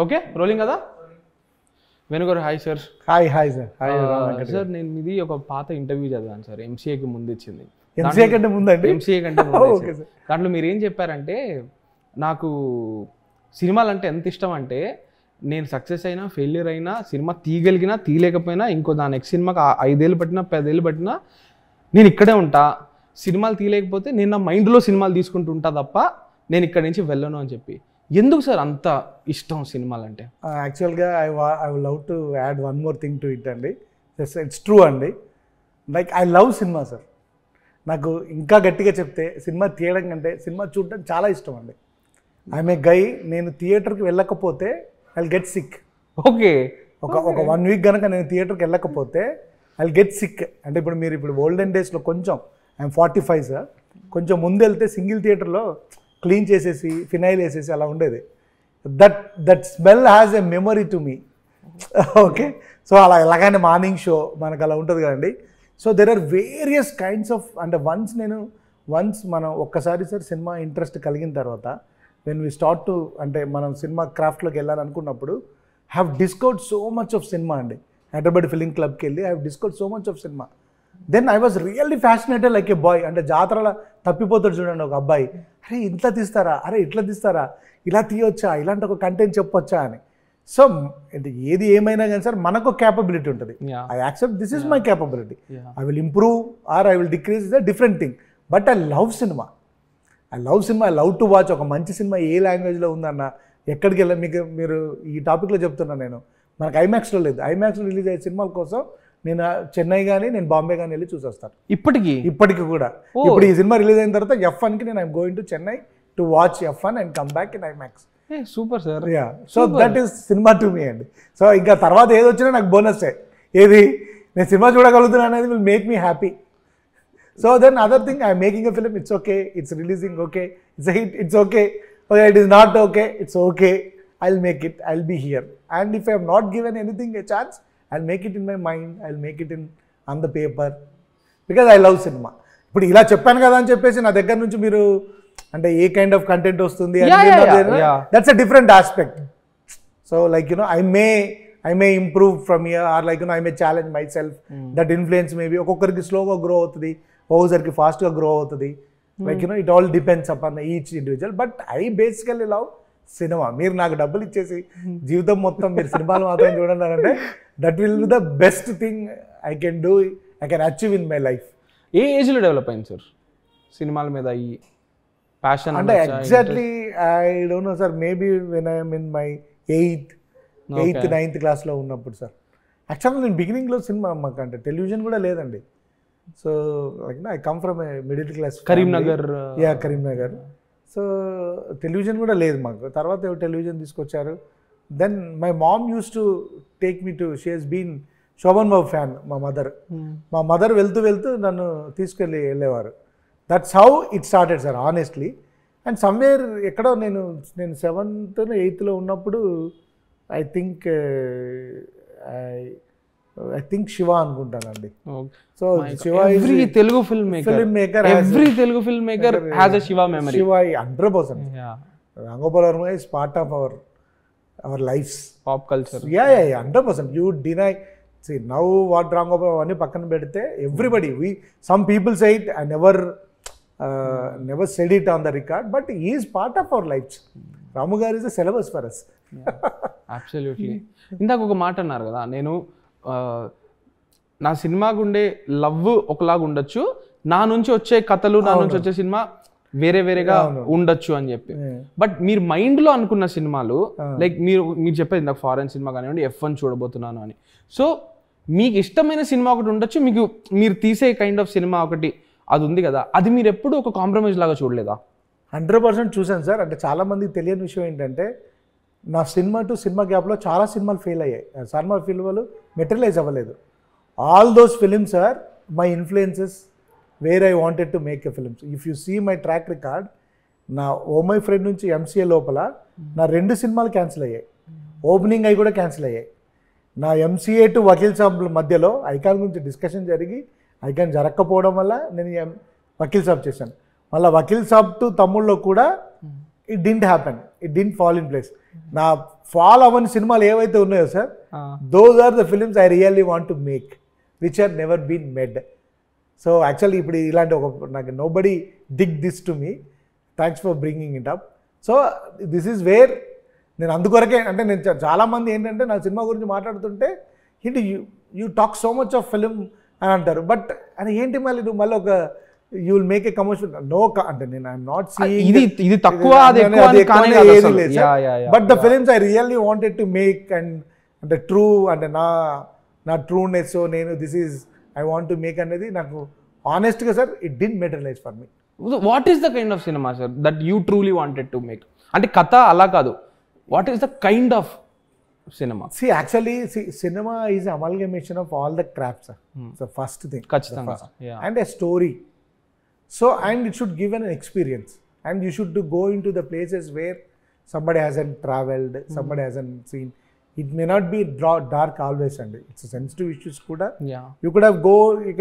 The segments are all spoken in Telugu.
ఓకే రోలింగ్ కదా వేణుగారు hi sir. Hi sir. Hi sir నేను ఇది ఒక పాత ఇంటర్వ్యూ చదివాను సార్, ఎంసీఏకి ముందు ఇచ్చింది. ఎంసీఏ కంటే ముందండి? ఎంసీఏ కంటే ముందు. దాంట్లో మీరు ఏం చెప్పారంటే నాకు సినిమాలు అంటే ఎంత ఇష్టం అంటే నేను సక్సెస్ అయినా ఫెయిల్యూర్ అయినా సినిమా తీయగలిగినా తీయలేకపోయినా ఇంకో దాని నెక్స్ట్ సినిమాకి 5 ఏళ్ళు పట్టినా 10 ఏళ్ళు పట్టినా నేను ఇక్కడే ఉంటా. సినిమాలు తీయలేకపోతే నేను నా మైండ్లో సినిమాలు తీసుకుంటూ ఉంటా తప్ప నేను ఇక్కడి నుంచి వెళ్ళను అని చెప్పి. ఎందుకు సార్ అంత ఇష్టం సినిమాలు అంటే? యాక్చువల్గా I would love to add one more thing to it అండి. ఇట్స్ ట్రూ అండి. Like I love cinema sir. నాకు ఇంకా గట్టిగా చెప్తే సినిమా తీయడం కంటే సినిమా చూడడం చాలా ఇష్టం అండి. ఐఎమ్ ఏ గై, నేను థియేటర్కి వెళ్ళకపోతే I will get sick. Okay, ఒక 1 వీక్ కనుక నేను థియేటర్కి వెళ్ళకపోతే ఐ విల్ గెట్ సిక్. అంటే ఇప్పుడు ఓల్డెన్ డేస్లో కొంచెం ఐఎమ్ 45 సార్, కొంచెం ముందు వెళ్తే సింగిల్ థియేటర్లో క్లీన్ చేసేసి ఫినైల్ వేసేసి అలా ఉండేది. That smell has a memory to me. Okay, so అలా ఎలాగైనా మార్నింగ్ షో మనకు అలా ఉంటుంది కదండి. So there are various kinds of, అంటే వన్స్ మనం ఒక్కసారి సార్ సినిమా ఇంట్రెస్ట్ కలిగిన తర్వాత వెన్ వీ స్టార్ట్ టు, అంటే మనం సినిమా క్రాఫ్ట్లోకి వెళ్ళాలనుకున్నప్పుడు have discovered so much of cinema అండి. హైదరాబాద్ ఫిలిం క్లబ్కి వెళ్ళి have discovered so much of cinema. Then I was really fascinated like a boy. అంటే జాతరలో తప్పిపోతాడు చూడండి ఒక అబ్బాయి, అరే ఇంట్లో తీస్తారా, అరే ఇట్లా తీస్తారా, ఇలా తీయొచ్చా, ఇలాంటి ఒక కంటెంట్ చెప్పొచ్చా అని. సో ఏది ఏమైనా కానీ సార్ మనకు క్యాపబిలిటీ ఉంటుంది. I accept this is my capability. I will improve or I will decrease is a different thing. But I love cinema. I love to watch. ఒక మంచి సినిమా ఏ లాంగ్వేజ్లో ఉందన్న, ఎక్కడికి వెళ్ళా మీరు ఈ టాపిక్లో చెప్తున్నాను నేను, మనకు ఐమాక్స్లో లేదు. ఐమాక్స్లో రిలీజ్ అయ్యే సినిమాల కోసం నేను చెన్నై కానీ నేను బాంబే కానీ వెళ్ళి చూసేస్తాను ఇప్పటికి కూడా. ఇప్పుడు ఈ సినిమా రిలీజ్ అయిన తర్వాత F1కి నేను I'm going to Chennai to watch F1 and come back in IMAX. Super sir. Ya, so that is cinema to me అండి. సో ఇంకా తర్వాత ఏది వచ్చినా నాకు బోనస్సే. ఏది నేను సినిమా చూడగలుగుతున్నా అనేది will make me happy. So then other thing, I'm making a film, it's okay, it's releasing okay, it's a hit, it's okay, it is not okay, it's okay, I will make it, I will be here. And if I have not given anything a chance, I'll make it in my mind, I'll make it on the paper, because I love cinema. ఇప్పుడు ఇలా చెప్పాను కదా అని చెప్పేసి నా దగ్గర నుంచి మీరు అంటే ఏ కైండ్ ఆఫ్ కంటెంట్ వస్తుంది that's a different aspect. So like I may improve from here, or like I may challenge myself. That influence maybe ఒక్కొక్కరికి స్లోగా గ్రో అవుతుంది, ఒక్కొక్కరికి ఫాస్ట్గా గ్రో అవుతుంది. Like it all depends upon each individual. But I basically love cinema. మీరు నాకు డబ్బులు ఇచ్చేసి జీవితం మొత్తం మీరు సినిమాలు మాత్రం చూడండి అంటే that will be the best thing I can achieve in my life. ఏ ఏజ్లో డెవలప్ అయింది సార్ సినిమాల మీద ఈ ప్యాషన్? అంటే exactly I don't know sir, maybe when I'm in my 8th 9th క్లాస్లో ఉన్నప్పుడు సార్. యాక్చువల్గా నేను బిగినింగ్లో సినిమా మాకు అంటే టెలివిజన్ కూడా లేదండి. So like I come from a middle class, Karimnagar. So television కూడా లేదు మాకు. తర్వాత టెలివిజన్ తీసుకొచ్చారు. Then my mom use to take me to, she has been Shobhan Babu fan మా మదర్ వెళ్తూ నన్ను వెళ్ళేవారు. That's how it started sir honestly. And somewhere ఎక్కడో నేను 7th 8th ఉన్నప్పుడు ఐ థింక్ శివ అనుకుంటానండి. So Shiva every Telugu film maker has a Shiva memory. Shiva 100%. Ramgopal Varma is part of our lives, pop culture. 100%. You deny, see now what Ramgopal అవన్నీ పక్కన పెడితే everybody, some people say it, I never said it on the record, but he is part of our lives. రాము గారు is a syllabus for us. Absolutely. ఇందాక ఒక మాట అన్నారు కదా, నేను నా సినిమాకు ఉండే లవ్ ఒకలాగా ఉండొచ్చు, నా నుంచి వచ్చే కథలు, నా నుంచి వచ్చే సినిమా వేరేగా ఉండొచ్చు అని చెప్పి. బట్ మీరు మైండ్లో అనుకున్న సినిమాలు, లైక్ మీరు చెప్పేది ఇందాక ఫారెన్ సినిమా కానివ్వండి, F1 చూడబోతున్నాను అని. సో మీకు ఇష్టమైన సినిమా ఒకటి ఉండొచ్చు, మీరు తీసే కైండ్ ఆఫ్ సినిమా ఒకటి అది ఉంది కదా, అది మీరు ఎప్పుడు ఒక కాంప్రమైజ్ లాగా చూడలేదా? 100% చూశాను సార్. అంటే చాలామందికి తెలియని విషయం ఏంటంటే, నా సినిమా టు సినిమా గ్యాప్లో చాలా సినిమాలు ఫెయిల్ అయ్యాయి. సినిమా ఫిల్మ్లు మెటీరియలైజ్ అవ్వలేదు. All those films are my influences where I wanted to make a films. If you see my track record, నా ఓ మై ఫ్రెండ్ నుంచి MCA లోపల నా 2 సినిమాలు క్యాన్సిల్ అయ్యాయి. ఓపెనింగ్ అవి కూడా క్యాన్సిల్ అయ్యాయి. నా MCA టు వకీల్ సాబ్ మధ్యలో ఐకాన్ గురించి డిస్కషన్ జరిగి ఐకాన్ జరగకపోవడం వల్ల నేను వకీల్ సాబ్ చేశాను. మళ్ళీ వకీల్ సాబ్ టు తమ్ముళ్ళలో కూడా it didn't happen, it didn't fall in place. నా ఫాల్ అవ్వని సినిమాలు ఏవైతే ఉన్నాయో sir, those are the films I really want to make which are never been made. So actually ఇప్పుడు ఇలాంటి ఒక నాకు nobody dig this to me, thanks for bringing it up. So this is where నేను అందుకొరకే అంటే నేను చాలామంది ఏంటంటే నా సినిమా గురించి మాట్లాడుతుంటే ఏంటి you talk so much of film అని అంటారు, బట్ అని ఏంటి మళ్ళీ నువ్వు మళ్ళీ ఒక you will make a commercial no అంటే నేను ఐఎమ్ నాట్ సీయింగ్ ఇది తక్కువ but the films I really wanted to make and అంటే ట్రూ అంటే నా ట్రూనెస్ నేను this is I want to make అనేది నాకు ఆనెస్ట్గా sir it did materialize for me. What is the kind of cinema sir that you truly wanted to make? అంటే కథ అలా కాదు, what is the kind of cinema? See, actually, cinema is an amalgamation of all the crafts. It's the first thing. Kachithanga, yeah. And a story. So, and it should give an experience. And you should go into the places where somebody hasn't traveled, somebody hasn't seen. It may not be dark always, and it's a sensitive issues kuda. Yeah. You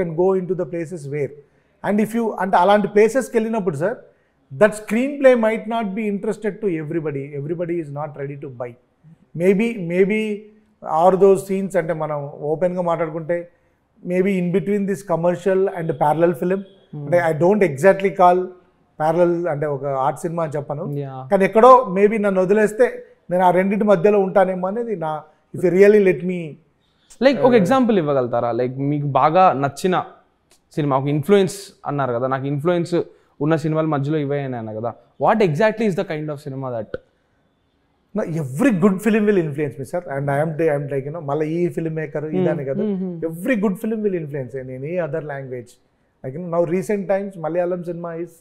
can go into the places where. And if you, and alanti places kellinappudu sir, that screenplay might not be interested to everybody. Everybody is not ready to buy. Maybe are those scenes అంటే మనం ఓపెన్గా మాట్లాడుకుంటే maybe in between this commercial and parallel film, అంటే I don't exactly call parallel అంటే ఒక ఆర్ట్ సినిమా అని చెప్పను, కానీ ఎక్కడో మేబీ నన్ను వదిలేస్తే నేను ఆ రెండింటి మధ్యలో ఉంటానేమో అనేది నా if you really let me. Like ఒక ఎగ్జాంపుల్ ఇవ్వగలుగుతారా? లైక్ మీకు బాగా నచ్చిన సినిమా, ఒక ఇన్ఫ్లుయెన్స్ అన్నారు కదా, నాకు ఇన్ఫ్లుయెన్స్ ఉన్న సినిమాల మధ్యలో ఇవే అన్నా కదా, what exactly is the kind of cinema that every good film will influence me sir, and I'm like మళ్ళీ ఈ ఫిల్మ్ మేకర్ ఇదానే కదా, every good film will influence in any other language. Like now recent times Malayalam cinema is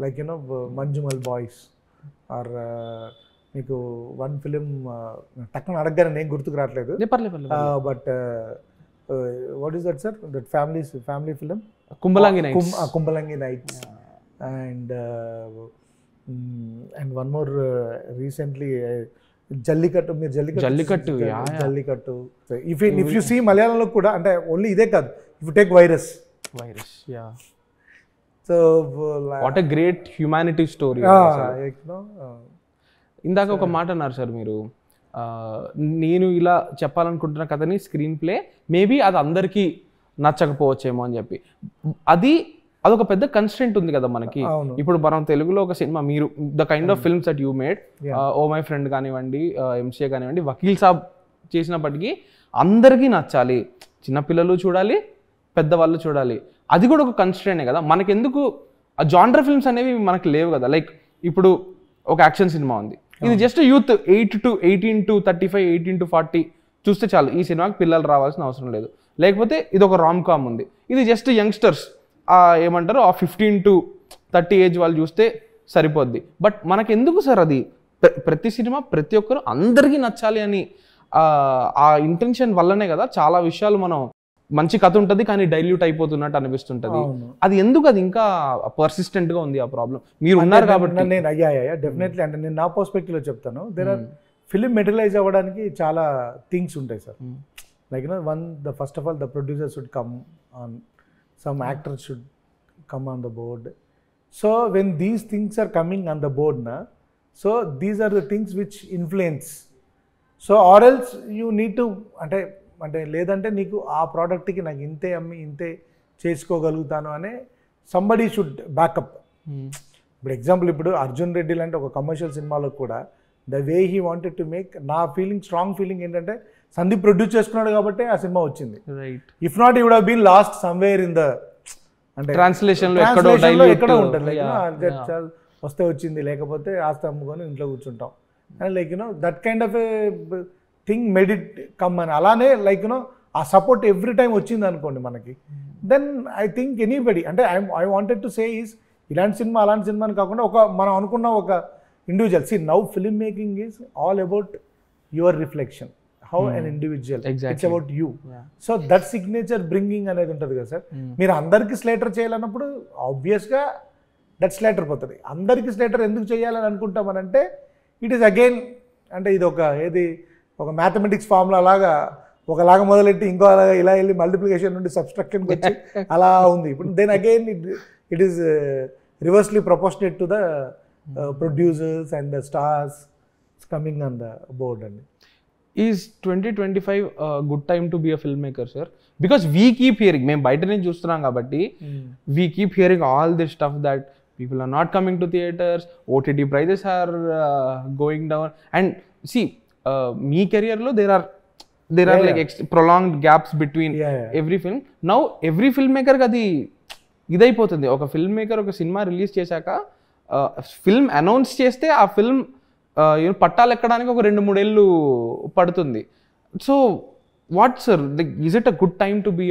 like Manjummel boys or మీకు వన్ ఫిలిం టక్కన అడగగానే నేను గుర్తుకు రావట్లేదు, but what is that sir, that family film Kumbalangi nights and one more recently jallikattu meer jallikattu so if you see malayalamlo kuda ante only ide kaadu, if you take virus yeah, so what a great humanity story. ఇందాక ఒక మాట అన్నారు సార్ మీరు, నేను ఇలా చెప్పాలనుకుంటున్న కథని స్క్రీన్ ప్లే మేబీ అది అందరికీ నచ్చకపోవచ్చేమో అని చెప్పి, అదొక పెద్ద కన్స్ట్రెంట్ ఉంది కదా మనకి. ఇప్పుడు మనం తెలుగులో ఒక సినిమా మీరు the kind of films that you made, oh my friend కానివ్వండి, ఎంసీఏ కానివ్వండి, వకీల్ సాబ్ చేసినప్పటికీ అందరికీ నచ్చాలి, చిన్నపిల్లలు చూడాలి, పెద్దవాళ్ళు చూడాలి, అది కూడా ఒక కన్స్ట్రెంటే కదా. మనకెందుకు ఆ జానర్ ఫిల్మ్స్ అనేవి మనకి లేవు కదా. లైక్ ఇప్పుడు ఒక యాక్షన్ సినిమా ఉంది, ఇది జస్ట్ యూత్ 18 to 35, 18 to 40 చూస్తే చాలు, ఈ సినిమాకి పిల్లలు రావాల్సిన అవసరం లేదు. లేకపోతే ఇది ఒక రామ్ కామ్ ఉంది, ఇది జస్ట్ యంగ్స్టర్స్ ఏమంటారు ఆ 15 to 30 ఏజ్ వాళ్ళు చూస్తే సరిపోద్ది. బట్ మనకెందుకు సార్ అది ప్రతి సినిమా ప్రతి ఒక్కరు అందరికీ నచ్చాలి అని ఆ ఇంటెన్షన్ వల్లనే కదా చాలా విషయాలు మనం మంచి కథ ఉంటుంది కానీ డైల్యూట్ అయిపోతున్నట్టు అనిపిస్తుంటది. అది ఎందుకు అది ఇంకా పర్సిస్టెంట్ గా ఉంది ఆ ప్రాబ్లం? మీరు ఉన్నారు కాబట్టి నేను డెఫినెట్లీ అంటే నేను నా పర్స్పెక్టివ్ లో చెప్తాను. దేర్ ఆర్ ఫిలిం మెటీరియలైజ్ అవ్వడానికి చాలా థింగ్స్ ఉంటాయి sir. Like the first of all the producer should come on, some actors should come on the board. So when these things are coming on the board so these are the things which influence. So or else you need to అంటే లేదంటే నీకు ఆ ప్రోడక్ట్కి నాకు ఇంతే అమ్మి ఇంతే చేసుకోగలుగుతాను అనే సంబడీ షుడ్ బ్యాకప్. ఇప్పుడు ఎగ్జాంపుల్ ఇప్పుడు అర్జున్ రెడ్డి లాంటి ఒక కమర్షియల్ సినిమాలో కూడా the way he wanted to make, నా ఫీలింగ్ స్ట్రాంగ్ ఫీలింగ్ ఏంటంటే సందీప్ ప్రొడ్యూస్ చేసుకున్నాడు కాబట్టి ఆ సినిమా వచ్చింది. If not you would have been lost somewhere in the అంటే ట్రాన్స్లేషన్ లో ఎక్కడో ఉంటుంది, వస్తే వచ్చింది లేకపోతే ఆస్తి అమ్ముకొని ఇంట్లో కూర్చుంటాం and like that kind of a thing made it come అని. అలానే లైక్ ఆ సపోర్ట్ ఎవ్రీ టైం వచ్చింది అనుకోండి మనకి, దెన్ ఐ థింక్ ఎనీబడి అంటే I wanted to say is ఇలాంటి సినిమా అలాంటి సినిమా అని కాకుండా ఒక మనం అనుకున్న ఒక individual. See, now filmmaking is all about your reflection, how an individual, exactly. It's about you. So that signature bringing అనేది ఉంటుంది కదా సార్. మీరు అందరికీ స్లేటర్ చేయాలన్నప్పుడు ఆబ్వియస్గా దట్ స్లేటర్ పోతుంది. అందరికీ స్లేటర్ ఎందుకు చేయాలని అనుకుంటామనంటే ఇట్ ఈస్ అగైన్ అంటే ఇది ఒక మ్యాథమెటిక్స్ ఫార్ములా లాగా ఒకలాగా మొదలెట్టి ఇంకో అలాగా ఇలా వెళ్ళి మల్టిప్లికేషన్ నుండి సబ్స్ట్రక్షన్కి వచ్చి అలా ఉంది. ఇప్పుడు then again it is reversely proportionate to the producers and the stars, coming on the board అండి. Is 2025 good time to be a film maker sir? Because we keep hearing, మేము బయట నుంచి చూస్తున్నాం కాబట్టి we keep hearing all this stuff that people are not coming to theatres, OTT prices are going down. And సి మీ కెరియర్లో there are like prolonged gaps between every film. Now every filmmaker అది ఇదైపోతుంది. ఒక ఫిల్మ్ మేకర్ ఒక సినిమా రిలీజ్ చేశాక ఫిల్మ్ అనౌన్స్ చేస్తే ఆ ఫిల్మ్ పట్టాలు ఎక్కడానికి ఒక 2-3 ఏళ్ళు పడుతుంది. So what sir, is it a good time to be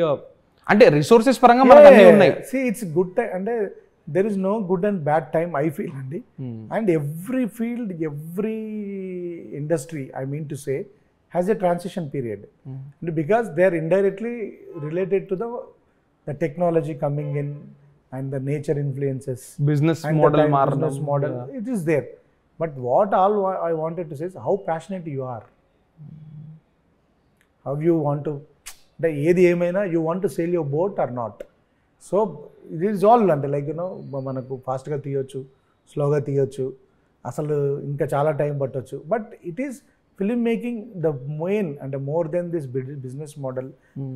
అంటే రిసోర్సెస్ పరంగా మనకు అన్నీ ఉన్నాయి. ఇట్స్ గుడ్ టైం అంటే there is no good and bad time I feel అండి. And every field, every industry I mean to say has a transition period, because they are indirectly related to the technology coming in and the nature influences, business model business model, it is there. But what all I wanted to say is how passionate you are, how you want to ఏది ఏమైనా you want to sail your boat or not. So it is all అంటే like మనకు ఫాస్ట్గా తీయొచ్చు, స్లోగా తీయొచ్చు, అసలు ఇంకా చాలా టైం పట్టొచ్చు. But it is filmmaking the main and more than this business model,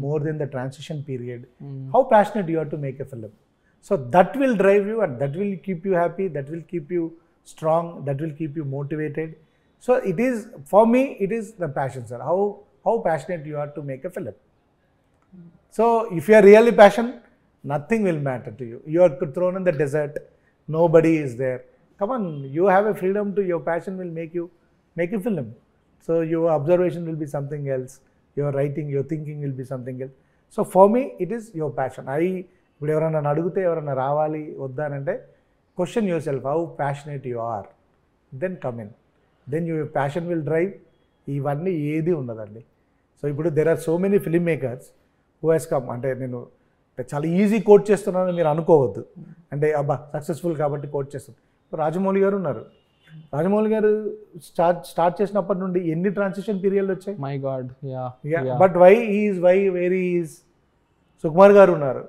more than the transition period, how passionate you are to make a film. So that will drive you and that will keep you happy, that will keep you strong, that will keep you motivated. So it is, for me it is the passion, sir. How passionate you are to make a film. So if you are really passionate, nothing will matter to you. You are thrown in the desert, nobody is there. Come on, you have a freedom to, your passion will make you make a film. So your observation will be something else, your writing, your thinking will be something else. So for me it is your passion. ఇప్పుడు ఎవరైనా అడిగితే, ఎవరైనా రావాలి వద్దానంటే question yourself how passionate you are, then come in, then your passion will drive. ఇవన్నీ ఏది ఉండదండి. సో ఇప్పుడు there are so many filmmakers who has come, అంటే నేను చాలా ఈజీ కోట్ చేస్తున్నానని మీరు అనుకోవద్దు, అంటే అబ్బా సక్సెస్ఫుల్ కాబట్టి కోట్ చేస్తాను. రాజమౌళి గారు ఉన్నారు, రాజమౌళి గారు స్టార్ట్ చేసినప్పటి నుండి ఎన్ని ట్రాన్సిషన్ పీరియడ్లు వచ్చాయి. My god, but why where is. Sukumar garu ఉన్నారు,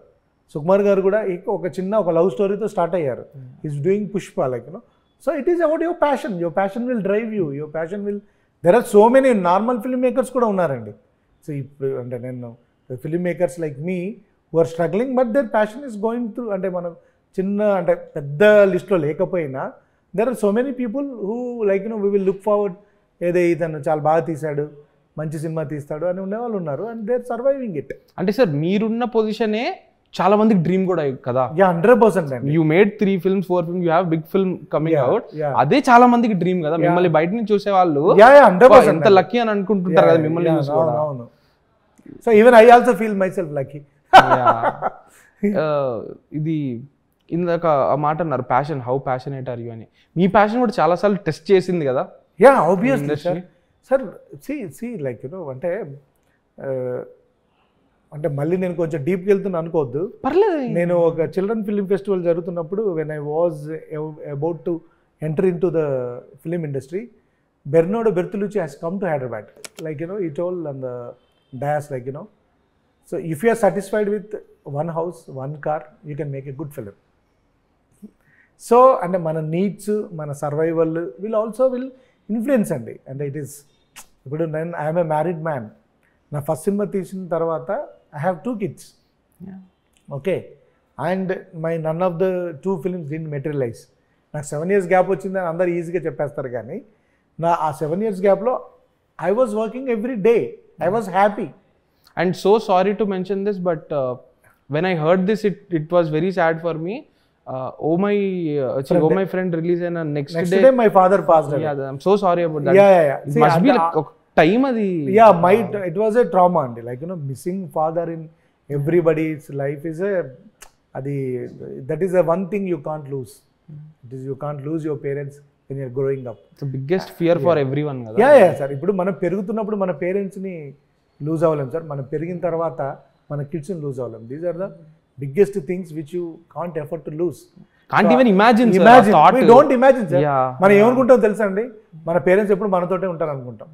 సుకుమార్ గారు కూడా ఒక చిన్న ఒక లవ్ స్టోరీతో స్టార్ట్ అయ్యారు. Is doing Pushpa, like so it is about your passion will drive you, your passion will. There are so many normal film makers కూడా ఉన్నారండి. సో ఇప్పుడు అంటే నేను film makers like me who are struggling, but their passion is going through. అంటే మనం చిన్న అంటే పెద్ద లిస్ట్లో లేకపోయినా there are so many people who like we will look forward, ఏదే ఇతను చాలా బాగా తీశాడు, మంచి సినిమా తీస్తాడు అని ఉండేవాళ్ళు ఉన్నారు, and they are surviving it. అంటే సార్ మీరున్న పొజిషనే చాలా మందికి డ్రీమ్ కూడా కదా. 100% అండి. You made 3 films 4 films, you have big film coming out. అదే చాలా మందికి డ్రీమ్ కదా. మిమ్మల్ని బయట నుంచి చూసే వాళ్ళు ఎంత లక్కీ అని అనుకుంటుంటారు కదా మిమ్మల్ని చూసి. అవును. So even I also feel myself lucky. ఇది ఇందాక ఆ మాట అన్నారు, passion, how passionate are you అని. మీ ప్యాషన్ కూడా చాలాసార్లు టెస్ట్ చేసింది కదా. Obviously sir. సి లైక్ అంటే మళ్ళీ నేను కొంచెం డీప్కి వెళ్తున్నా అనుకోవద్దు, పర్లేదు. నేను ఒక చిల్డ్రన్ ఫిల్మ్ ఫెస్టివల్ జరుగుతున్నప్పుడు when I was about to enter in to the film industry, Bernardo Bertolucci has come to Hyderabad. Like he told on the dais, like so if you are satisfied with one house, one car, you can make a good film. So అంటే మన నీడ్స్, మన సర్వైవల్ will ఇన్ఫ్లుయెన్స్ అండి. అంటే ఇట్ ఈస్, ఇప్పుడు నేను ఐఎమ్ ఏ మ్యారీడ్ మ్యాన్. నా ఫస్ట్ సినిమా తీసిన తర్వాత I have 2 kids. Okay, and my none of the 2 films didn't materialize. నాకు 7 years గ్యాప్ వచ్చిందని అందరు ఈజీగా చెప్పేస్తారు, కానీ నా ఆ 7 years గ్యాప్లో I was working every day, I was happy. And so sorry to mention this, but when I heard this it was very sad for me. Oh my friend release and next day my father passed away. Yeah, I'm so sorry about that. Yeah. It must be like time adi. Yeah, it was a trauma and like missing father in everybody's life is that is the one thing you can't lose. It is, you can't lose your parents when you're growing up. It's the biggest fear for everyone kada. Yeah sir. ఇప్పుడు మనం పెరుగుతున్నప్పుడు మన పేరెంట్స్ ని లూజ్ అవ్వలేం సార్. మనం పెరిగిన తర్వాత మన కిడ్స్ ని loose అవ్వలేం. These are the biggest things which you can't afford to lose. Can't even imagine, sir. We don't imagine, sir. మనం ఏమనుకుంటాం తెలుసా అండి, మన పేరెంట్స్ ఎప్పుడు మనతోటే ఉంటారు అనుకుంటాం.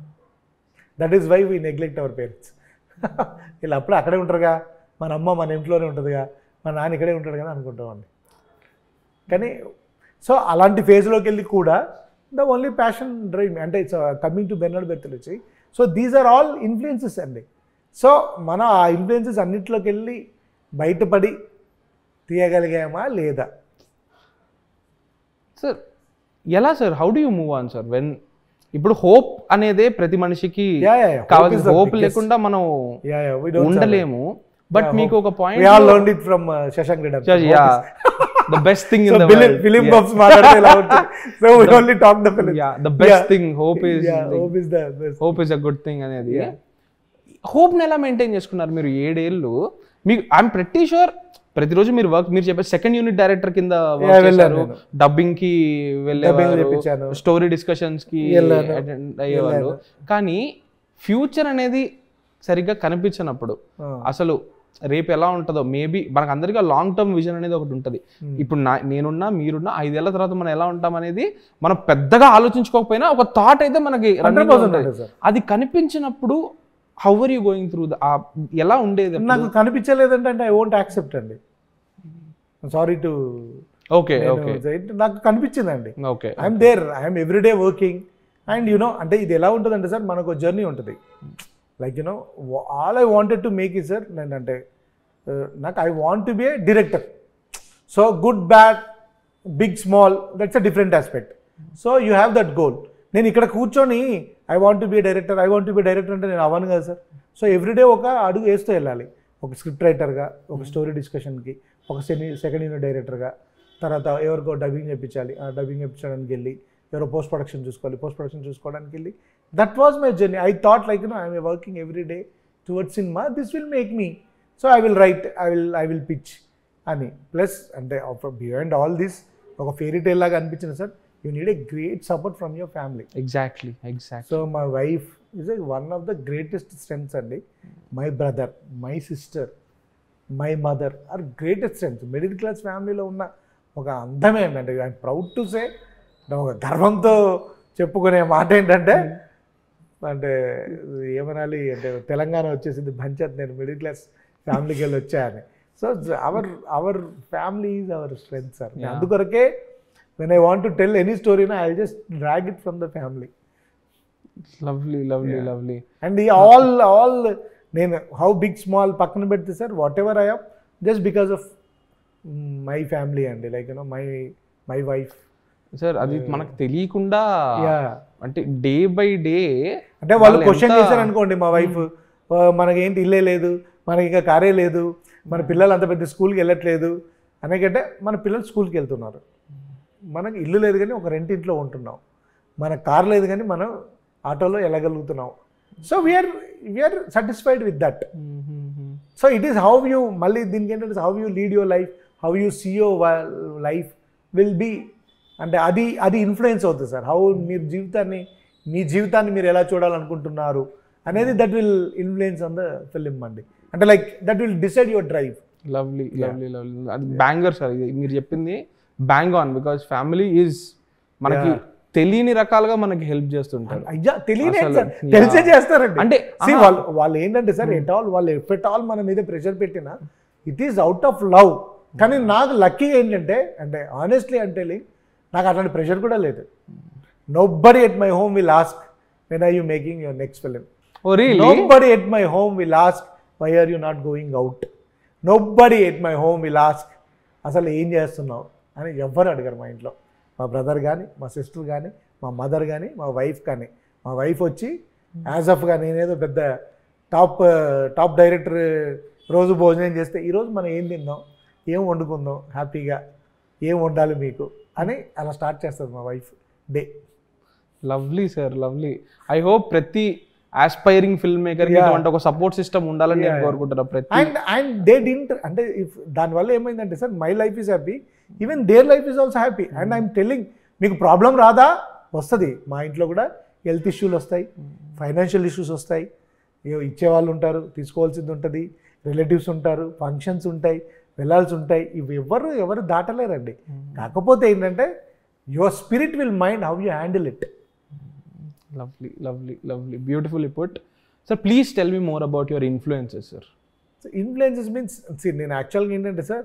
That is why we neglect our parents. వీళ్ళు అప్పుడు అక్కడే ఉంటారుగా, మన అమ్మ మన ఇంట్లోనే ఉంటుందిగా, మన నాన్న ఇక్కడే ఉంటాడు కదా అనుకుంటామండి. కానీ సో అలాంటి ఫేజ్లోకి వెళ్ళి కూడా ద ఓన్లీ ప్యాషన్ డ్రైవ్ అంటే it's coming to Bernard Bertolucci. So these are all influences అండి. సో మనం ఆ ఇన్ఫ్లుయెన్సెస్ అన్నింటిలోకి వెళ్ళి బయటపడి తీయగలిగామా లేదా? సార్ ఎలా sir, how do you move on sir when ఇప్పుడు హోప్ అనేదే ప్రతి మనిషికి కావాల్సిన, హోప్ లేకుండా మనం ఉండలేము. బట్ మీకు ఒక point, we all learned it from Shashank Redemption. The best thing in the world. Film buffs మాట్లాడితే ఇలా ఉంటుంది. So we only talk the film. Yeah, the best thing. Hope is the best. Hope is a good thing అనేది. హోప్ ని ఎలా మెయింటైన్ చేసుకున్నారు మీరు 7 ఏళ్ళు? మీకు ఐఎమ్ ప్రెటీ షూర్ ప్రతిరోజు మీరు మీరు చెప్పే సెకండ్ యూనిట్ డైరెక్టర్ కింద వర్క్ చేశారు, డబ్బింగ్ కి వెళ్ళేవారు, స్టోరీ డిస్కషన్స్ కి అటెండ్ అయ్యేవాళ్ళు. కానీ ఫ్యూచర్ అనేది సరిగ్గా కనిపించినప్పుడు అసలు రేపు ఎలా ఉంటుందో, మేబీ మనకు అందరికీ లాంగ్ టర్మ్ విజన్ అనేది ఒకటి ఉంటుంది. ఇప్పుడు నేనున్నా మీరున్నా 5 ఏళ్ల తర్వాత మనం ఎలా ఉంటాం అనేది మనం పెద్దగా ఆలోచించుకోకపోయినా ఒక థాట్ అయితే మనకి అది కనిపించినప్పుడు how are you going through ఎలా ఉండేది? నాకు కనిపించలేదంటే ఐ వోంట్ యాక్సెప్ట్ అండి. సారీ టు ఓకే నాకు కనిపించిందండి. Okay, I'm there, I'm every day working. And you know అంటే ఇది ఎలా ఉంటుందంటే సార్, మనకు జర్నీ ఉంటుంది. Like you know all I wanted to make it sir, నేనంటే నాకు I want to be a director. So good bad big small that's a different aspect. So you have that goal. నేను ఇక్కడ కూర్చొని I want to be director, I want to be director అంటే నేను అవ్వను కదా సార్. సో ఎవ్రీడే ఒక అడుగు వేస్తూ వెళ్ళాలి. ఒక స్క్రిప్ట్ రైటర్గా, ఒక స్టోరీ డిస్కషన్కి, ఒక సెకండ్ యూనిట్ డైరెక్టర్గా, తర్వాత ఎవరికో డబ్బింగ్ చెప్పించాలి, ఆ డబ్బింగ్ చెప్పించడానికి వెళ్ళి, ఎవరో పోస్ట్ ప్రొడక్షన్ చూసుకోవాలి, పోస్ట్ ప్రొడక్షన్ చూసుకోవడానికి వెళ్ళి, that was my journey. I thought like I'm working every day towards cinema, this will make me. So I will write, I will pitch అని. ప్లస్ అంటే బియాండ్ ఆల్ దిస్ ఒక ఫెయిరీ టేల్ లాగా అనిపించింది sir. You need a great support from your family. Exactly. So my wife is one of the greatest strengths అండి. My brother, my sister, my mother are greatest strengths. Middle class ఫ్యామిలీలో ఉన్న ఒక అందమే అండి. ఐఎమ్ ప్రౌడ్ టు సే, ఒక గర్వంతో చెప్పుకునే మాట ఏంటంటే, అంటే ఏమనాలి అంటే తెలంగాణ వచ్చేసింది పంచాయత్, నేను మిడిల్ క్లాస్ ఫ్యామిలీకి వెళ్ళి వచ్చాయని. So our family is our strength sir. అందుకొరకే when I want to tell any story, I'll just drag it from the family. Lovely. And all నేను how big small పక్కన పెడితే sir, whatever I am, just because of my family and like my wife. Sir అది మనకు తెలియకుండా అంటే డే బై డే అంటే వాళ్ళు క్వశ్చన్ చేశారు అనుకోండి, మా వైఫ్ మనకేంటి ఇల్లే లేదు, మనకి ఇంకా కారే లేదు, మన పిల్లలు అంత పెద్ద స్కూల్కి వెళ్ళట్లేదు అనేకంటే, మన పిల్లలు స్కూల్కి వెళ్తున్నారు, మనకి ఇల్లు లేదు కానీ ఒక రెంటింట్లో ఉంటున్నాం, మన కార్ లేదు కానీ మనం ఆటోలో వెళ్ళగలుగుతున్నాం. So we are satisfied with that. So it is how you, మళ్ళీ దీనికి ఏంటంటే how you lead your life, how you see your life will be, అంటే అది ఇన్ఫ్లుయెన్స్ అవుతుంది సార్. హౌ మీరు మీ జీవితాన్ని మీరు ఎలా చూడాలనుకుంటున్నారు అనేది that will influence on the film అండి. అంటే like that will decide your drive. Lovely. అది బ్యాంగర్ సార్, ఇది మీరు చెప్పింది bang on. Because family is మనకి తెలియని రకాలుగా మనకి హెల్ప్ చేస్తుంటారు. అయ్యా తెలిసే చేస్తారండి. అంటే వాళ్ళు ఏంటంటే సార్, వాళ్ళు ఎఫెట్ ఆల్ మన మీద ప్రెషర్ పెట్టినా it is out of love. కానీ నాకు లక్కీ ఏంటంటే, అంటే ఆనెస్ట్లీ అంటే నాకు అట్లాంటి ప్రెషర్ కూడా లేదు. Nobody at my home will ask when are you making your next film. Nobody at my home will ask why are you not going out. Nobody at my home will ask అసలు ఏం చేస్తున్నావు అని ఎవ్వరు అడిగారు మా ఇంట్లో. మా బ్రదర్ కానీ, మా సిస్టర్ కానీ, మా మదర్ కానీ, మా వైఫ్ కానీ. మా వైఫ్ వచ్చి యాజ్ ఆఫ్గా నేనేదో పెద్ద టాప్ డైరెక్టర్ రోజు భోజనం చేస్తే, ఈరోజు మనం ఏం తిందాం, ఏం వండుకుందాం, హ్యాపీగా ఏం వండాలి మీకు అని అలా స్టార్ట్ చేస్తుంది మా wife day. Lovely sir, lovely. I hope ప్రతి ఆస్పైరింగ్ ఫిల్మ్ మేకర్ ఇటువంటి ఒక సపోర్ట్ సిస్టమ్ ఉండాలని నేను కోరుకుంటున్నాను. అండ్ దే డింట్, అంటే దానివల్ల ఏమైందంటే sir, my life is happy, even their life is also happy. And I'm telling, మీకు ప్రాబ్లం రాదా, వస్తుంది. మా ఇంట్లో కూడా హెల్త్ ఇష్యూలు వస్తాయి, ఫైనాన్షియల్ ఇష్యూస్ వస్తాయి, ఇచ్చేవాళ్ళు ఉంటారు, తీసుకోవాల్సింది ఉంటుంది, రిలేటివ్స్ ఉంటారు, ఫంక్షన్స్ ఉంటాయి, వెళ్ళాల్సి ఉంటాయి. ఇవి ఎవరు దాటలేరండి. కాకపోతే ఏంటంటే your spirit will mind how you handle it. Lovely. Beautifully put. Sir, please tell me more about your influences, sir. So, influences means, see, నేను యాక్చువల్గా ఏంటంటే sir,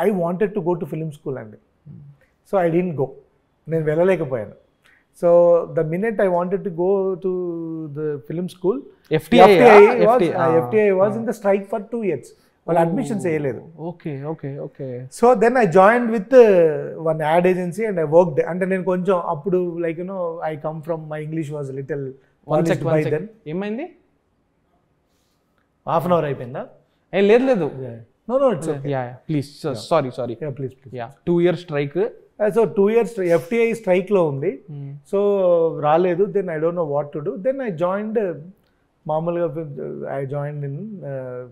I wanted to go to film school అండి. సో ఐ డింట్ గో, నేను వెళ్ళలేకపోయాను. So the minute I wanted to go to the film school, FTI was in the strike for 2 years. వాళ్ళు అడ్మిషన్స్ వేయలేదు. Okay. So then I join with one ad agency and I worked. అంటే నేను కొంచెం అప్పుడు like I come from my English was little by then. ఏమైంది? హాఫ్ అన్ అవర్ అయిపోయిందా? లేదు. No, it's okay. Yeah. Please. Sorry. Yeah, please. Yeah. 2 year strike. So 2 years FTI strike లో ఉంది. సో రాలేదు. Then I don't know what to do. Then I joined మామూలుగా I join in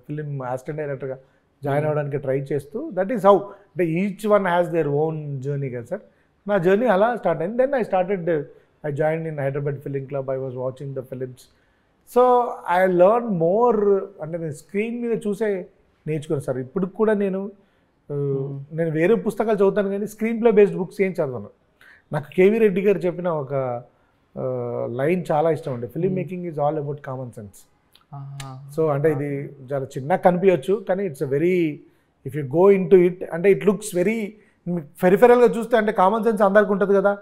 film assistant డైరెక్టర్గా జాయిన్ అవ్వడానికి ట్రై చేస్తూ, దట్ ఈస్ హౌ అంటే each one has their own journey కదా సార్. నా జర్నీ అలా స్టార్ట్ అయింది. Then I join in Hyderabad film club. I was watching the films. So I learn more. అంటే నేను స్క్రీన్ మీద చూసే నేర్చుకున్నాను సార్. ఇప్పుడు కూడా నేను వేరే పుస్తకాలు చదువుతాను కానీ స్క్రీన్ ప్లే బేస్డ్ బుక్స్ ఏం చదవను. నాకు కేవీ రెడ్డి గారు చెప్పిన ఒక లైన్ చాలా ఇష్టం అండి, film making is all about common sense. So అంటే ఇది చాలా చిన్నగా కనిపించవచ్చు కానీ it's a very, if you go in to it అంటే ఇట్ లుక్స్ వెరీ పెరిఫెరల్గా చూస్తే అంటే కామన్ సెన్స్ అందరికి ఉంటుంది కదా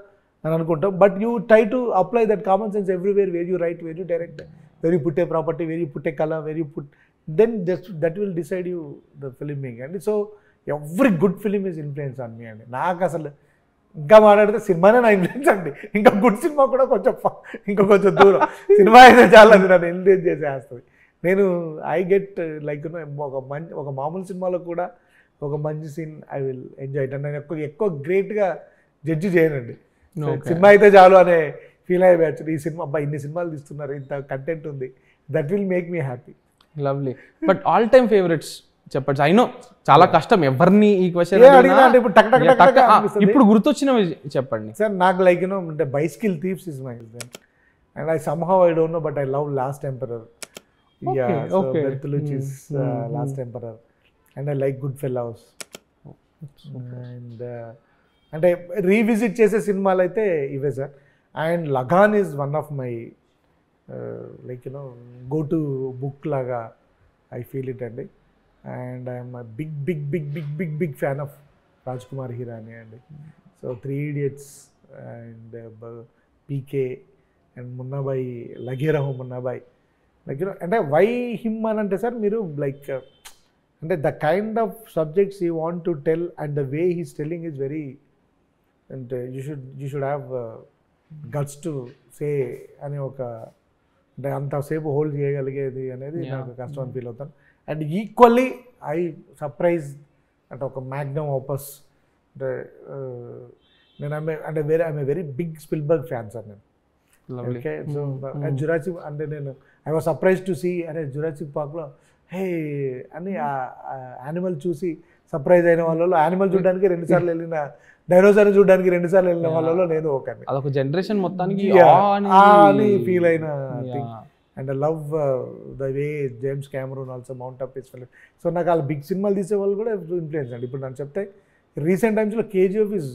అని అనుకుంటాం. But you try to apply that common sense everywhere, where you right, where you direct, where you put a property, where you put a colour, where you put, then that will decide you the film making. And so every good film is influence on me అండి. నాకు అసలు ఇంకా మాట్లాడితే సినిమానే నా ఇన్ఫ్లుయెన్స్ అండి. ఇంకా గుడ్ సినిమా కూడా కొంచెం దూరం. సినిమా అయితే చాలా అది నన్ను ఇన్ఫ్లుయెన్స్ చేసేస్తుంది. నేను ఐ గెట్ లైక్ ఒక మామూలు సినిమాలో కూడా ఒక మంచి scene I will enjoy it. నేను ఎక్కువ గ్రేట్గా జడ్జి చేయనండి. సినిమా అయితే చాలు అనే ఫీల్ అయ్యే బ్యాచ్. ఈ సినిమా అబ్బా ఇన్ని సినిమాలు తీస్తున్నారు, ఇంత కంటెంట్ ఉంది, that will make me happy. Lovely. But all time favourites చెప్పచ్చు. అయినో చాలా కష్టం ఎవరిని ఈ క్వశ్చన్ ఇప్పుడు గుర్తొచ్చినవి చెప్పండి సార్. నాకు లైక్ అంటే bicycle thieves is my and I somehow I don't know but I love last emperor. Bertolucci's last emperor and I like good fellows. And అంటే రీవిజిట్ చేసే సినిమాలు అయితే ఇవే sir. And Lagaan is one of my like go to book లాగా ఐ ఫీల్ ఇట్ అండి. And I'm big fan of Raj Kumar Hirani అండి. So 3 Idiots and PK and Munnabhai, Lage Raho Munnabhai, like అంటే వై హిమ్ అని అంటే సార్ మీరు లైక్ అంటే the kind of subjects you want to tell and the way he's telling is very, అంటే you should have guts to say అనే ఒక, అంటే అంతసేపు హోల్డ్ చేయగలిగేది అనేది నాకు కష్టం అని ఫీల్ అవుతాను. అండ్ ఈక్వల్లీ ఐ సర్ప్రైజ్ అంటే ఒక మ్యాగ్నమ్ ఆపస్. అంటే నేను I'm very big Spielberg fan sir నేను. ఓకే. సో జురాసిక్ అంటే నేను I was surprise to see అనే జురాసిక్ పార్క్లో హే అని యానిమల్ చూసి సర్ప్రైజ్ అయిన వాళ్ళలో, యానిమల్ చూడడానికి 2 సార్లు వెళ్ళిన, డైనోసార్ చూడడానికి 2 సార్లు వెళ్ళిన వాళ్ళలో నేను ఒకని. అదొక జనరేషన్ మొత్తానికి అని ఫీల్ అయిన thing. And I love the way James Cameroon also mount up his film. So నాకు వాళ్ళ బిగ్ సినిమాలు తీసే వాళ్ళు కూడా ఇన్ఫ్లుయెన్స్ అండి. ఇప్పుడు నన్ను చెప్తే రీసెంట్ టైమ్స్లో KGF is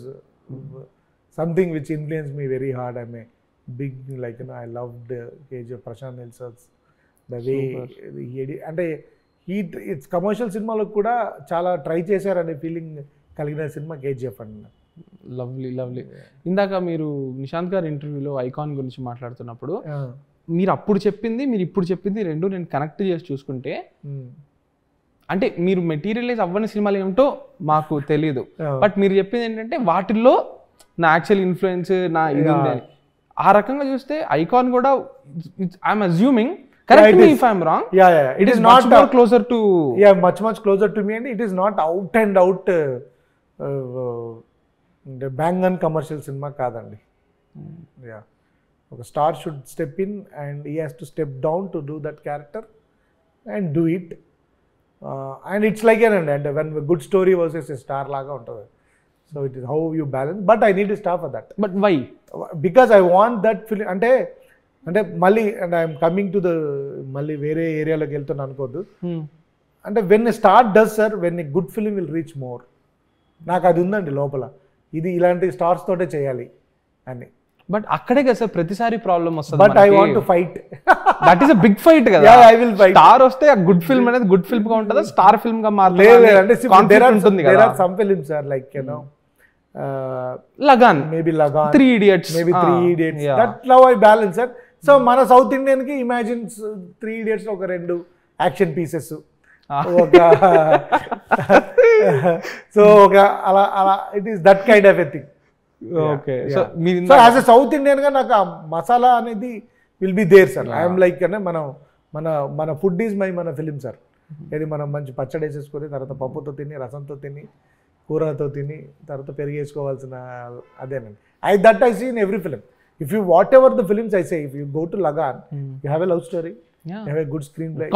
something which influence me very hard. I may big like I loved KGF, Prashanth Neel sir's the way అంటే ఇట్స్ కమర్షియల్ సినిమాలో కూడా చాలా ట్రై చేశారనే ఫీలింగ్ కలిగిన సినిమా కేజీఎఫ్ అండి. లవ్లీ. ఇందాక మీరు నిశాంత్ గారి ఇంటర్వ్యూలో ఐకాన్ గురించి మాట్లాడుతున్నప్పుడు మీరు అప్పుడు చెప్పింది మీరు ఇప్పుడు చెప్పింది రెండు నేను కనెక్ట్ చేసి చూసుకుంటే, అంటే మీరు మెటీరియలైజ్ అవ్వని సినిమాలు ఏమిటో మాకు తెలియదు, బట్ మీరు చెప్పింది ఏంటంటే వాటిల్లో నా యాక్చువల్ ఇన్ఫ్లుయెన్స్ నా ఇది ఉంది. ఆ రకంగా చూస్తే ఐకాన్ కూడా I'm assuming, correct me if I'm wrong, it is not more closer to much closer to me, and it is not out and out bang on commercial cinema కాదండి. ఒక star should step in and he has to step down to do that character and do it. And it's like ఏనండి, అంటే when good story versus a star లాగా ఉంటుంది. So it is how you balance, but I need to stop for that. But why? Because I want that film. అంటే మళ్ళీ and I'm coming to the మళ్ళీ వేరే ఏరియాలోకి వెళ్తున్నా అనుకోద్దు. అంటే when a star does sir, when a good film will reach more. నాకు అది ఉందండి లోపల, ఇది ఇలాంటి స్టార్స్ తోటే చేయాలి అని. బట్ అక్కడే కదా సార్ ప్రతిసారి ప్రాబ్లం వస్తుంది. But I want to fight. That is a big fight కదా. I will fight. స్టార్ వస్తే ఆ గుడ్ ఫిల్మ్ అనేది గుడ్ ఫిల్మ్ గా ఉంటుందా, స్టార్ ఫిల్మ్ గా మారుతుంది? అంటే there are some films are like Lagaan, maybe Lagaan, 3 Idiots, maybe 3 Idiots. That love I balance sir. సో మన సౌత్ ఇండియన్ కి ఇమాజిన్ 3 Idiots ఒక 2 యాక్షన్ పీసెస్, ఒక సో ఒక అలా అలా it is that kind of a thing. Okay. So as a south Indian గా నాకు ఆ మసాలా అనేది will be there sir. I'm like అంటే మన మన మన ఫుడ్ ఈజ్ మన ఫిలిం సార్. ఇది మనం మంచి పచ్చడి వేసేసుకొని తర్వాత పప్పుతో తిని, రసంతో తిని, కూరతో తిని, తర్వాత పెరిగి వేసుకోవాల్సిన అదేనండి. That I see in every film. If you whatever the films I say, if you go to Lagaan, you have a love story, you have a good screenplay,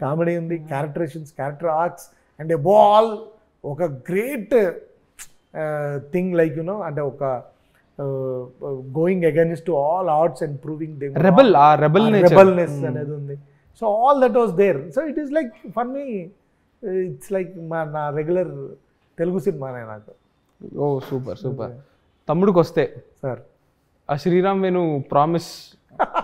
comedy ఉంది, characterisations, character arcs, and a ball ఒక గ్రేట్ థింగ్ లైక్ యునో, అంటే ఒక going against to all arts and proving them rebelness అనేది ఉంది. So all that was there. So it is like for me it's like నా రెగ్యులర్ తెలుగు సినిమానే నాకు. Oh super super. తమ్ముడికి వస్తే సార్, ఆ శ్రీరామ్ వేణు ప్రామిస్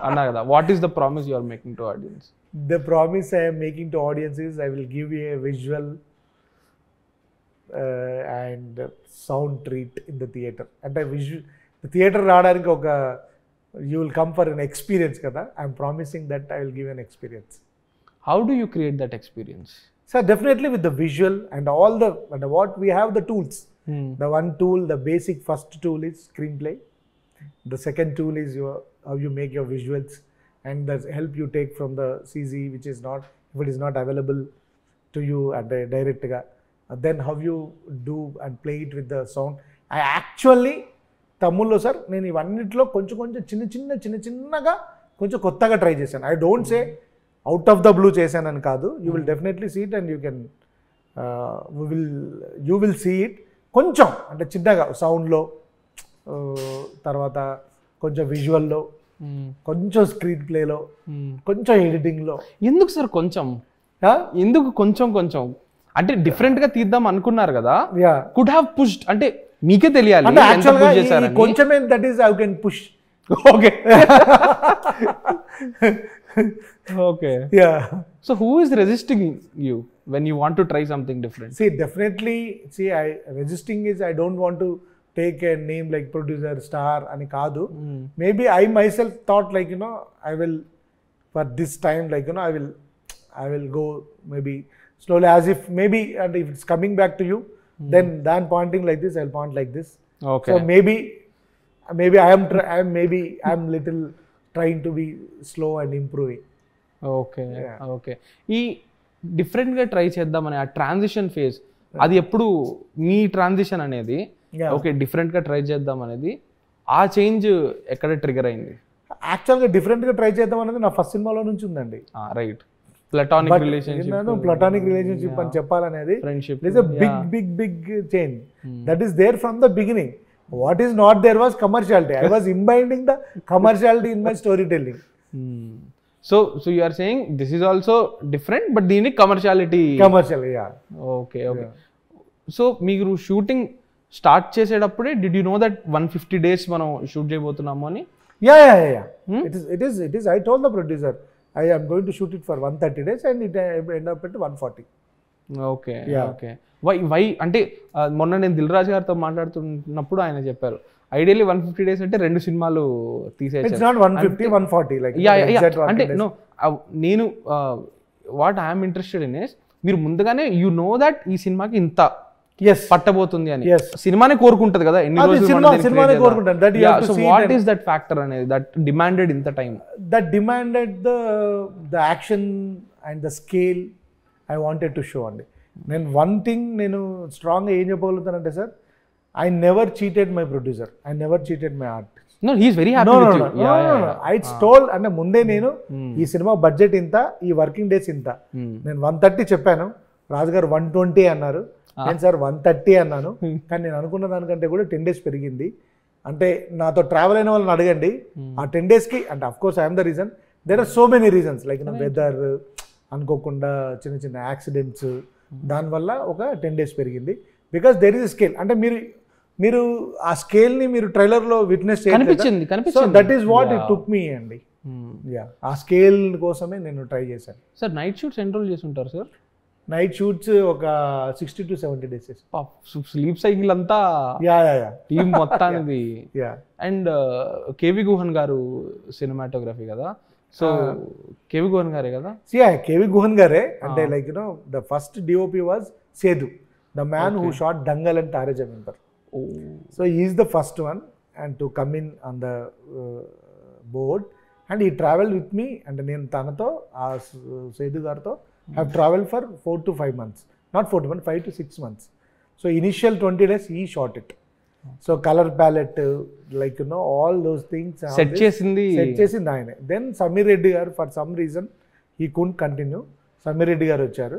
అన్నా కదా, what is the promise you are making to audience? The promise I am making to audience is I will give you a visual and sound treat in the theater. And the theater రావడానికి ఒక you will come for an experience కదా. I am promising that I will give an experience. How do you create that experience? So definitely with the visual and all the and what we have the tools. The one tool, the basic first tool is screenplay. The second tool is how you make your visuals, and that help you take from the CG, which is not, if it is not available to you at the direct ga. Then how you do and play it with the sound. I actually తమ్ముల్లో సార్ నేను ఇవన్నిట్లో కొంచెం కొంచెం చిన్నగా కొంచెం కొత్తగా ట్రై చేశాను. I don't say out of the blue చేశానని కాదు. You will definitely see it and you can you will see it. కొంచెం అంటే చిన్నగా సౌండ్లో, తర్వాత కొంచెం విజువల్లో, కొంచెం స్క్రీన్ ప్లేలో, కొంచెం ఎడిటింగ్లో. ఎందుకు సార్ కొంచెం? ఎందుకు కొంచెం కొంచెం అంటే డిఫరెంట్గా తీద్దాం అనుకున్నారు కదా, కుడ్ హ్యావ్ పుష్డ్, అంటే మీకే తెలియాలి కొంచెం. That is I can push. Okay okay. So who is resisting you when you want to try something different? See, definitely, resisting is I don't want to take a name like producer, star ani kaadu. Maybe I myself thought like, you know, I will for this time like, you know, I will go maybe slowly, as if maybe, and if it's coming back to you, then pointing like this, I'll point like this. Okay. So maybe I am little trying to be slow and improving. Okay. Okay. ఈ డిఫరెంట్గా ట్రై చేద్దామని ఆ ట్రాన్సిషన్ ఫేజ్, అది ఎప్పుడు మీ ట్రాన్సిషన్ అనేది ఓకే డిఫరెంట్గా ట్రై చేద్దాం అనేది, ఆ చేంజ్ ఎక్కడ ట్రిగర్ అయింది? యాక్చువల్గా డిఫరెంట్గా ట్రై చేద్దాం అనేది నా ఫస్ట్ సినిమాలో నుంచి ఉందండి. రైట్. ప్లటానిక్ రిలేషన్షిప్ అని చెప్పాలనేది friendship is a big change that is there from the beginning. What is not there was commerciality. I was imbibing the commerciality in my storytelling. So you are saying this is also different, but దీని commercial, yeah. Okay. So మీరు షూటింగ్ స్టార్ట్ చేసేటప్పుడే did you know that 150 days మనం షూట్ చేయబోతున్నాము అని? Yeah. It is I told the producer I am going to shoot it for 130 days and it end up at 140. Okay. Why అంటే మొన్న నేను దిల్ రాజు గారితో మాట్లాడుతున్నప్పుడు ఆయన చెప్పారు ఐడియల్లీ 150 days అంటే 2 సినిమాలు తీసేయచ్చు. It's not 150, 140 like. అంటే నో, నేను what I'm interested in is, మీరు ముందుగానే యు నో దట్ ఈ సినిమాకి ఇంత పట్టబోతుంది అని సినిమానే కోరుకుంటది కదా, ఎన్ని రోజులు సినిమానే కోరుకుంటాను. So what is that factor అనేది దట్ డిమాండెడ్ ఇంత time? That demanded the action and the scale I wanted to show అండి. నేను వన్ థింగ్ నేను స్ట్రాంగ్గా ఏం చెప్పగలుగుతానంటే sir, I never cheated my producer. I never cheated my artist. No, he is very happy with you. No. I told అంటే ముందే నేను ఈ సినిమా బడ్జెట్ ఇంత, ఈ వర్కింగ్ డేస్ ఇంత, నేను 130 చెప్పాను, రాజు గారు 120 అన్నారు, నేను సార్ 130 అన్నాను. కానీ నేను అనుకున్న దానికంటే కూడా 10 days పెరిగింది. అంటే నాతో ట్రావెల్ అయిన వాళ్ళని అడగండి, ఆ 10 daysకి అంటే of course I'm the reason. There are so many reasons like weather, అనుకోకుండా చిన్న యాక్సిడెంట్స్, దానివల్ల ఒక 10 days పెరిగింది. Because there is scale. అంటే మీరు ఆ స్కేల్ ని మీరు ట్రైలర్ లో విట్నెస్ కనిపించింది. So that is what it took me అండి. ఆ స్కేల్ కోసమే నేను ట్రై చేశాను. సార్ నైట్ షూట్స్ ఎన్ని రోజులు చేసి ఉంటారు సార్? నైట్ షూట్స్ ఒక 60 to 70 days. స్లీప్ సైకిల్ అంతా యా టీం మొత్తానికి. యా అండ్ కేవి గుహన్ గారు సినిమాటోగ్రఫీ కదా, సో కేవి గుహన్ గారే కదా? కేవి గుహన్ గారే. అంటే like the first DOP was Sethu, the man who shot Dangal and Taare Zameen Par. So is the first one and to come in on the board and he travel with me. అంటే నేను తనతో ఆ సేదు గారితో have traveled for 4 to 5 months, not 4 to 5 to 6 months. So initial 20 days he shot it. So color palette, like all those things set చేసింది ఆయన. Then Samir Reddy garu for some reason he couldn't continue. Samir Reddy garu వచ్చారు.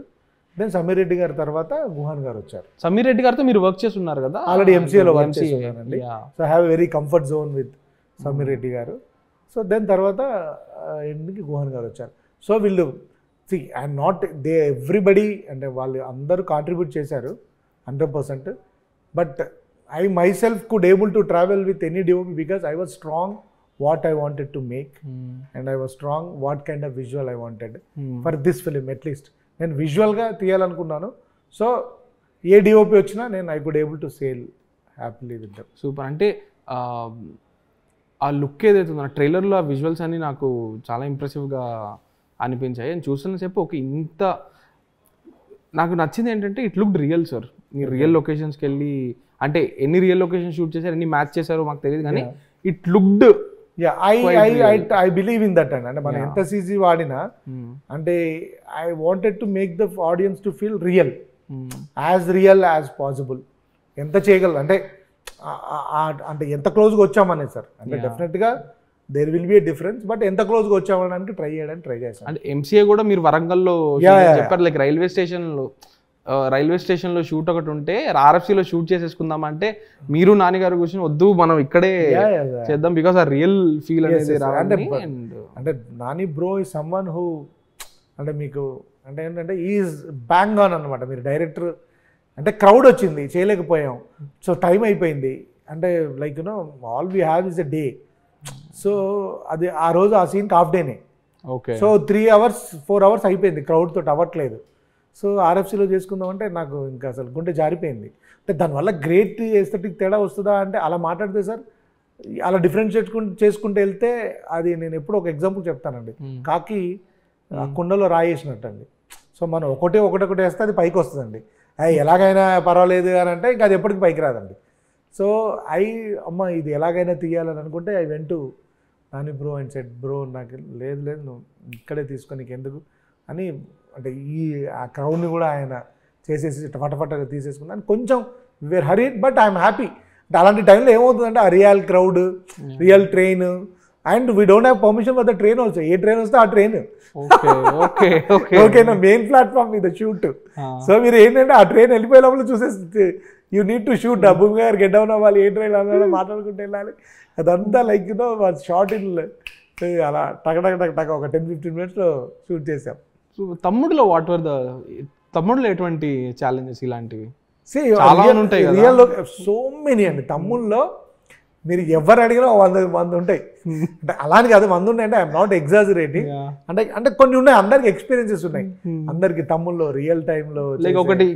Then Samir Reddy garu తర్వాత గుహన్ గారు వచ్చారు. సమీర్ రెడ్డి గారితో మీరు వర్క్ చేస్తున్నారు కదా? ఆల్రెడీ ఎంసీఏలో వర్క్ చేస్తున్నానండి. So I have very comfort zone with Sameer Reddy గారు. సో దెన్ తర్వాత ఎండ్కి గుహన్ గారు వచ్చారు. సో వీళ్ళు ఐఎమ్ నాట్ దే ఎవ్రీబడి అంటే వాళ్ళు అందరూ కాంట్రిబ్యూట్ చేశారు 100%. But I my self could able to travel with any DOP because I was strong what I wanted to make and I was strong what kind of visual I wanted for this film. At least నేను విజువల్గా తీయాలనుకున్నాను. సో ఏ డిఓపి వచ్చినా నేను I could able to sale happily with them. Super. అంటే ఆ లుక్ ఏదైతే ఉందో ట్రైలర్లో ఆ విజువల్స్ అన్ని నాకు చాలా ఇంప్రెసివ్గా అనిపించాయి. నేను చూస్తున్నసేపు ఒక ఇంత నాకు నచ్చింది ఏంటంటే ఇట్ లుక్డ్ రియల్ సార్. మీరు రియల్ లొకేషన్స్కి వెళ్ళి అంటే ఎన్ని రియల్ లొకేషన్ షూట్ చేశారు, ఎన్ని మ్యాచ్ చేశారో మాకు తెలియదు, కానీ it looked I believe in that అండి. అంటే మనం ఎంత సీజీ వాడినా అంటే I wanted to make the audience to feel real as possible. ఎంత చేయగలరు అంటే అంటే ఎంత క్లోజ్గా వచ్చామనేది సార్. అంటే డెఫినెట్గా there will be a difference, but ఎంత క్లోజ్గా వచ్చామనడానికి ట్రై చేశాను. అంటే ఎంసీఏ కూడా మీరు వరంగల్లో చెప్పారు, లైక్ రైల్వే స్టేషన్లో షూట్ ఒకటి ఉంటే ఆర్ఎఫ్సీలో షూట్ చేసేసుకుందాం అంటే మీరు నాన్నగారు కూర్చొని వద్దు మనం ఇక్కడే చేద్దాం బికాస్ ఆ రియల్ ఫీల్ అనేది. అంటే Nani bro is someone who అంటే మీకు అంటే ఏంటంటే ఈజ్ బ్యాంగ్ ఆన్ అనమాట. మీరు డైరెక్టర్ అంటే క్రౌడ్ వచ్చింది చేయలేకపోయాం, సో టైం అయిపోయింది అంటే like all we have is a day. So అది ఆ రోజు ఆ సీన్కి హాఫ్ డేనే. ఓకే. సో 3 hours 4 hours అయిపోయింది, క్రౌడ్ తోటి అవ్వట్లేదు. సో ఆర్ఎఫ్సీలో చేసుకుందామంటే నాకు ఇంకా అసలు గుండె జారిపోయింది. అంటే దానివల్ల గ్రేట్ ఎస్థెటిక్ తేడా వస్తుందా అంటే అలా మాట్లాడితే సార్ అలా డిఫరెన్షియేట్ చేసుకుంటూ వెళ్తే అది నేను ఎప్పుడు ఒక ఎగ్జాంపుల్ చెప్తానండి. కాకి కుండలో రాయేసినట్టు అండి. సో మనం ఒకటే వేస్తే అది పైకి వస్తుందండి. ఎలాగైనా పర్వాలేదు అని అంటే ఇంకా అది ఎప్పటికీ పైకి రాదండి. సో అమ్మ ఇది ఎలాగైనా తీయాలని అనుకుంటే I went to Nani bro and set bro నాకు లేదు నువ్వు ఇక్కడే తీసుకొని ఎందుకు అని అంటే ఆ క్రౌడ్ని కూడా ఆయన చేసేసి ఫటఫటగా తీసేసుకున్నాను. కొంచెం were hurried but I'm happy. అంటే అలాంటి టైంలో ఏమవుతుందంటే ఆ real crowd, real train and we don't have permission for the train also. ఏ ట్రైన్ వస్తే ఆ ట్రైన్ ఓకేనా మెయిన్ ప్లాట్ఫామ్ మీద షూట్. సో మీరు ఏంటంటే ఆ ట్రైన్ వెళ్ళిపోయే లోపల చూసేసి యూ నీడ్ టు షూట్ డబ్బు గారు గెట్ డౌన్ అవ్వాలి, ఏ ట్రైన్ అన్నా మాట్లాడుకుంటూ వెళ్ళాలి. అదంతా లైక్ షార్ట్ ఇన్ అలా టక ఒక 10-15 minutes షూట్ చేసాం. తమ్ముడులో తమ్ముడులో ఎటువంటి ఛాలెంజెస్ ఇలాంటివి రియల్ సో మెనీ అండి. తమ్ముళ్ళలో మీరు ఎవరు అడిగినా 100 ఉంటాయి. అంటే అలాని కాదు 100 ఉన్నాయి అంటే ఐఎమ్ నాట్ ఎగ్జాజరేటింగ్. అంటే కొన్ని ఉన్నాయి, అందరికి ఎక్స్పీరియన్సెస్ ఉన్నాయి అందరికి తమ్ముళ్ళలో రియల్ టైంలో. లైక్ ఒకటి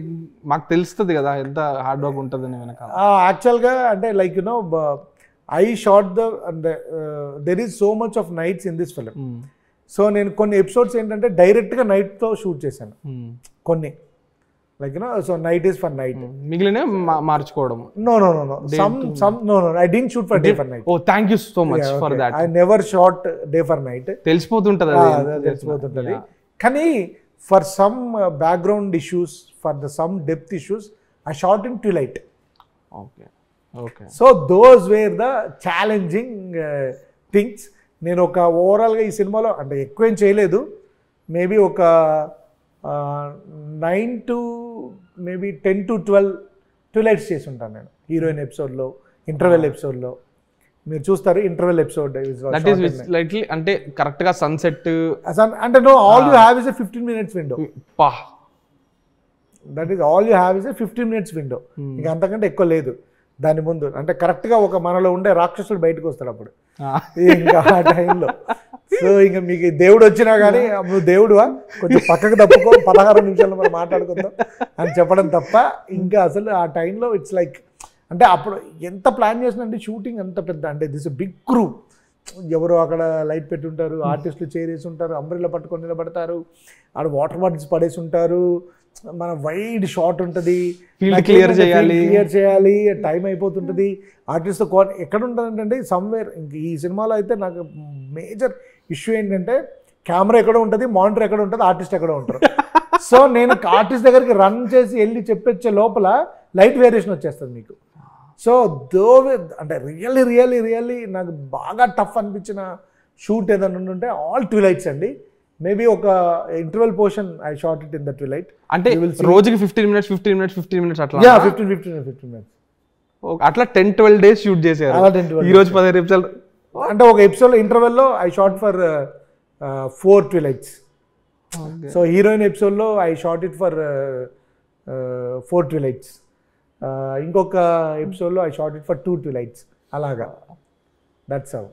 మాకు తెలుస్తుంది కదా ఎంత హార్డ్ వర్క్ ఉంటుంది యాక్చువల్గా అంటే like I shot there is so much of nights in this film. So నేను కొన్ని ఎపిసోడ్స్ ఏంటంటే డైరెక్ట్గా నైట్తో షూట్ చేశాను కొన్ని, like so night is for night, మిగిలిన మార్చుకోవడం. No, I didn't shoot for day for night. Oh, thank you so much for that. I never shot day for night. తెలిసిపోతుంటది తెలిసిపోతుంటది. కానీ for some background issues, for some depth issues, I shot in twilight. Okay. So those were the challenging things. నేను ఒక ఓవరాల్గా ఈ సినిమాలో అంటే ఎక్కువేం చేయలేదు, మేబీ ఒక 9 to maybe 10 to 12 ట్విలైట్స్ చేసి ఉంటాను నేను హీరోయిన్ ఎపిసోడ్లో, ఇంటర్వెల్ ఎపిసోడ్లో. మీరు చూస్తారు ఇంటర్వెల్ ఎపిసోడ్ అంటే కరెక్ట్గా సన్సెట్ అంటే no all you have is a 15 minutes window. That is all you have is a 15 minutes window. ఇంకా అంతకంటే ఎక్కువ లేదు దాని ముందు. అంటే కరెక్ట్గా ఒక మనలో ఉండే రాక్షసుడు బయటకు వస్తాడు అప్పుడు ఇంకా ఆ టైంలో. సో ఇంకా మీకు దేవుడు వచ్చినా కానీ నువ్వు దేవుడువా కొంచెం పక్కకు తప్పుకో 16 నిమిషాలు మనం మాట్లాడుకుందాం అని చెప్పడం తప్ప ఇంకా అసలు ఆ టైంలో ఇట్స్ లైక్ అంటే అప్పుడు ఎంత ప్లాన్ చేసినంటే షూటింగ్ అంత పెద్ద అంటే దిస్ బిగ్ క్రూ ఎవరు అక్కడ లైట్ పెట్టి ఉంటారు, ఆర్టిస్టులు చేరేసి ఉంటారు, అంబ్రెల్లా పట్టుకొని నిలబడతారు, ఆడ వాటర్ బాటిల్స్ పడేసి ఉంటారు, మన వైడ్ షాట్ ఉంటుంది, క్లియర్ చేయాలి, టైం అయిపోతుంటుంది. ఆర్టిస్ట్ ఎక్కడ ఉంటుంది అంటే సమ్వేర్. ఇంక ఈ సినిమాలో అయితే నాకు మేజర్ ఇష్యూ ఏంటంటే కెమెరా ఎక్కడ ఉంటుంది, మానిటర్ ఎక్కడ ఉంటుంది, ఆర్టిస్ట్ ఎక్కడ ఉంటారు. సో నేను ఆర్టిస్ట్ దగ్గరికి రన్ చేసి వెళ్ళి చెప్పొచ్చే లోపల లైట్ వేరియేషన్ వచ్చేస్తుంది మీకు. సో అంటే రియల్లీ నాకు బాగా టఫ్ అనిపించిన షూట్ ఏదైనా ఉంటే ఆల్ ట్విలైట్స్ అండి. మేబీ ఒక interval portion I shot it in the twilight. అంటే రోజుకి 15 minutes అట్లా. 15 minutes అట్లా 10-12 days షూట్ చేశారు. ఈ రోజు 15 episodes అంటే ఒక ఎపిసోడ్ ఇంటర్వెల్లో I shot for 4 twilights. So heroine ఎపిసోడ్లో I shot it for 4 twilights. ఇంకొక ఎపిసోడ్లో I shot it for 2 twilights. అలాగా దట్స్ హౌ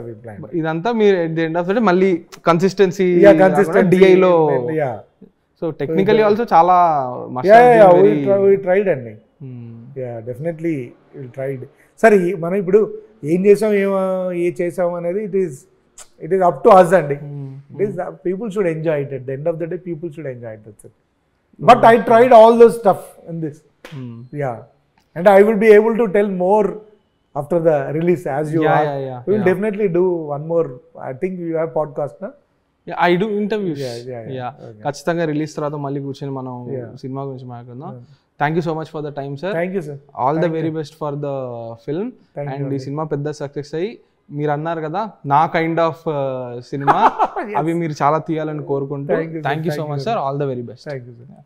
వి ప్లాన్. ఇదంతా మీరు at the end of the day మళ్ళీ కన్సిస్టెన్సీ డిఐ లో. సో టెక్నికల్లీ ఆల్సో చాలా వి ట్రైడ్ అండి. Definitely we tried. సరే మనం ఇప్పుడు ఏం చేసాం ఏ చేసాం అనేది it is up to us అండి. It is people should enjoy it. At the end of the day people should enjoy it. That's it. But I tried all those stuff in this. And I will be able to tell more after the release as you are. We will definitely do one more. I think you have podcast, na? Yeah, I do interviews. Yeah. ఖచ్చితంగా రిలీజ్ తర్వాత మళ్ళీ కూర్చొని మనం సినిమా గురించి మాట్లాడుకుందాం. Thank you so much for the time sir. Thank you sir. All the very best for the film. And ఈ సినిమా పెద్ద సక్సెస్ అయ్యి మీరు అన్నారు కదా నా కైండ్ ఆఫ్ సినిమా అవి మీరు చాలా తీయాలని కోరుకుంటూ thank you so much sir. All the very best. Thank you sir.